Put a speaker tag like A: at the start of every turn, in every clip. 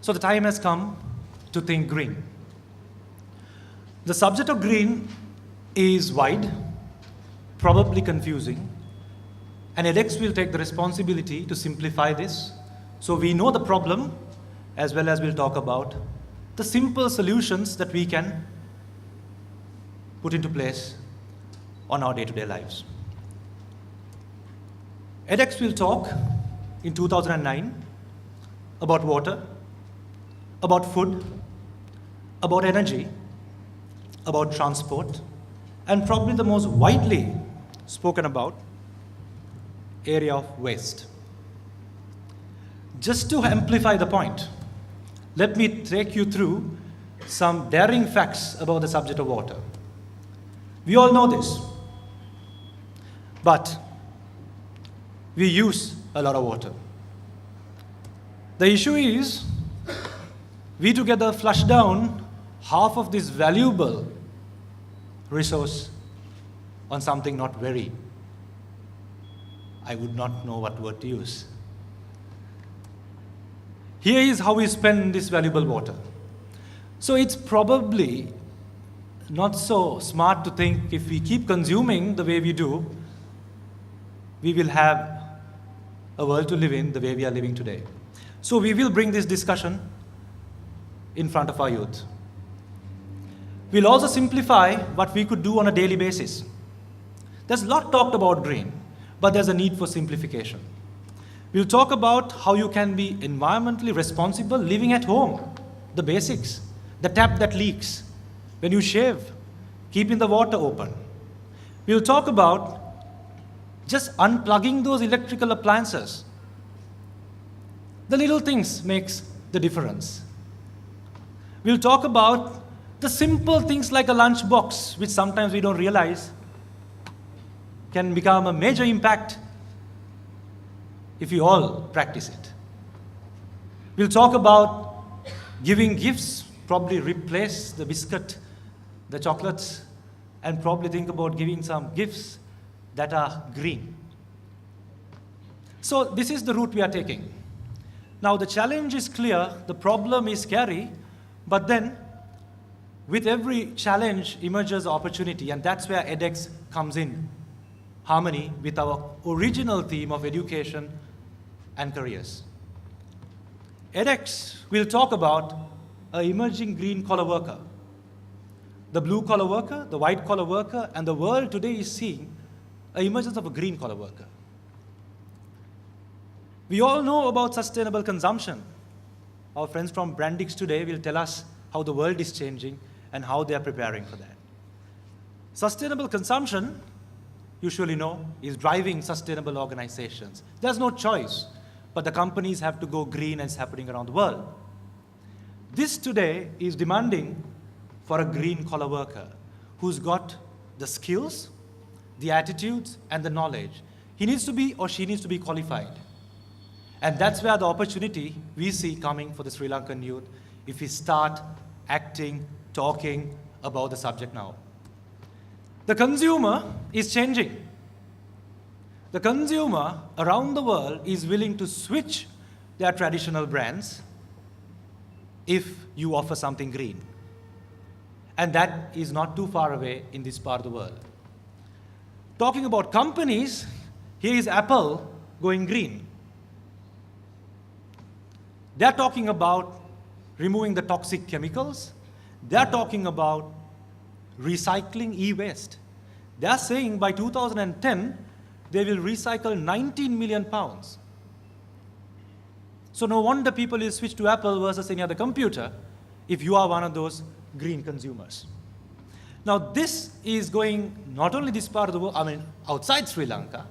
A: So the time has come to think green. The subject of green is wide, probably confusing, and edX will take the responsibility to simplify this so we know the problem as well as we'll talk about the simple solutions that we can put into place on our day-to-day lives. edX will talk in 2009 about water, about food, about energy, about transport, and probably the most widely spoken about area of waste. Just to amplify the point, let me take you through some daring facts about the subject of water. We all know this, but we use a lot of water. The issue is, we together flush down half of this valuable resource on something not very, I would not know what word to use. Here is how we spend this valuable water. So it's probably not so smart to think if we keep consuming the way we do, we will have a world to live in the way we are living today. So we will bring this discussion in front of our youth. We'll also simplify what we could do on a daily basis. There's a lot talked about green, but there's a need for simplification. We'll talk about how you can be environmentally responsible living at home, the basics, the tap that leaks, when you shave, keeping the water open. We'll talk about just unplugging those electrical appliances. The little things makes the difference. We'll talk about the simple things like a lunch box, which sometimes we don't realize can become a major impact if we all practice it. We'll talk about giving gifts, probably replace the biscuit, the chocolates, and probably think about giving some gifts that are green. So this is the route we are taking. Now the challenge is clear, the problem is scary, but then with every challenge emerges opportunity, and that's where edX comes in harmony with our original theme of education and careers. edX will talk about an emerging green-collar worker. The blue-collar worker, the white-collar worker, and the world today is seeing an emergence of a green-collar worker. We all know about sustainable consumption. Our friends from Brandix today will tell us how the world is changing and how they are preparing for that. Sustainable consumption, you surely know, is driving sustainable organizations. There's no choice, but the companies have to go green, and it's happening around the world. This today is demanding for a green-collar worker who's got the skills, the attitudes, and the knowledge. He needs to be or she needs to be qualified. And that's where the opportunity we see coming for the Sri Lankan youth if we start acting, talking about the subject now. The consumer is changing. The consumer around the world is willing to switch their traditional brands if you offer something green. And that is not too far away in this part of the world. Talking about companies, here is Apple going green. They're talking about removing the toxic chemicals. They're talking about recycling e-waste. They're saying by 2010, they will recycle 19 million pounds. So no wonder people will switch to Apple versus any other computer if you are one of those green consumers. Now this is going not only this part of the world, I mean outside Sri Lanka,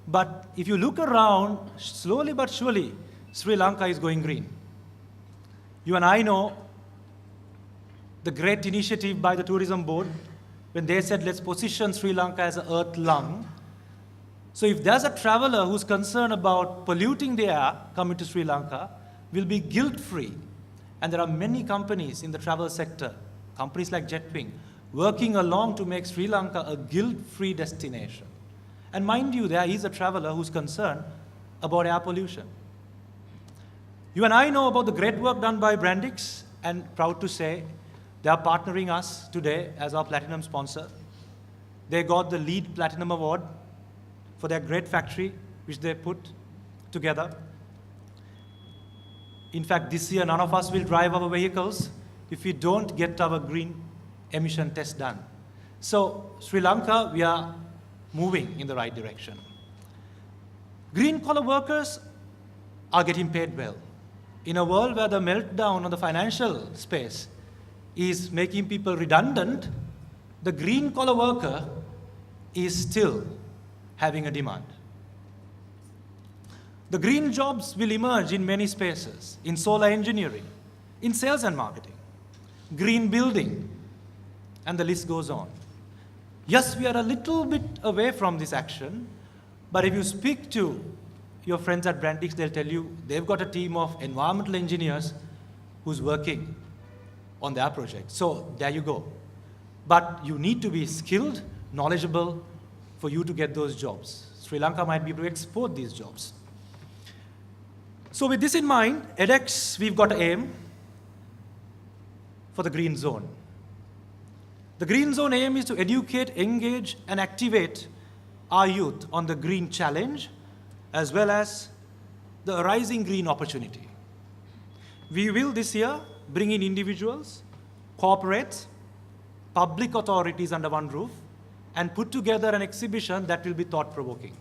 A: but if you look around, slowly but surely, Sri Lanka is going green. You and I know the great initiative by the tourism board when they said, let's position Sri Lanka as an earth lung. So if there's a traveler who's concerned about polluting the air coming to Sri Lanka, will be guilt-free. And there are many companies in the travel sector, companies like Jetwing, working along to make Sri Lanka a guilt-free destination. And mind you, there is a traveler who's concerned about air pollution. You and I know about the great work done by Brandix, and proud to say they are partnering us today as our platinum sponsor. They got the LEED Platinum Award for their great factory, which they put together. In fact, this year, none of us will drive our vehicles if we don't get our green emission test done. So, Sri Lanka, we are moving in the right direction. Green-collar workers are getting paid well. In a world where the meltdown on the financial space is making people redundant, the green-collar worker is still having a demand. The green jobs will emerge in many spaces, in solar engineering, in sales and marketing, green building, and the list goes on. Yes, we are a little bit away from this action, but if you speak to your friends at Brandix, they'll tell you they've got a team of environmental engineers who's working on their project. So there you go. But you need to be skilled, knowledgeable for you to get those jobs. Sri Lanka might be able to export these jobs. So with this in mind, edX, we've got an aim for the Green Zone. The Green Zone aim is to educate, engage, and activate our youth on the green challenge, as well as the arising green opportunity. We will this year bring in individuals, corporates, public authorities under one roof, and put together an exhibition that will be thought-provoking.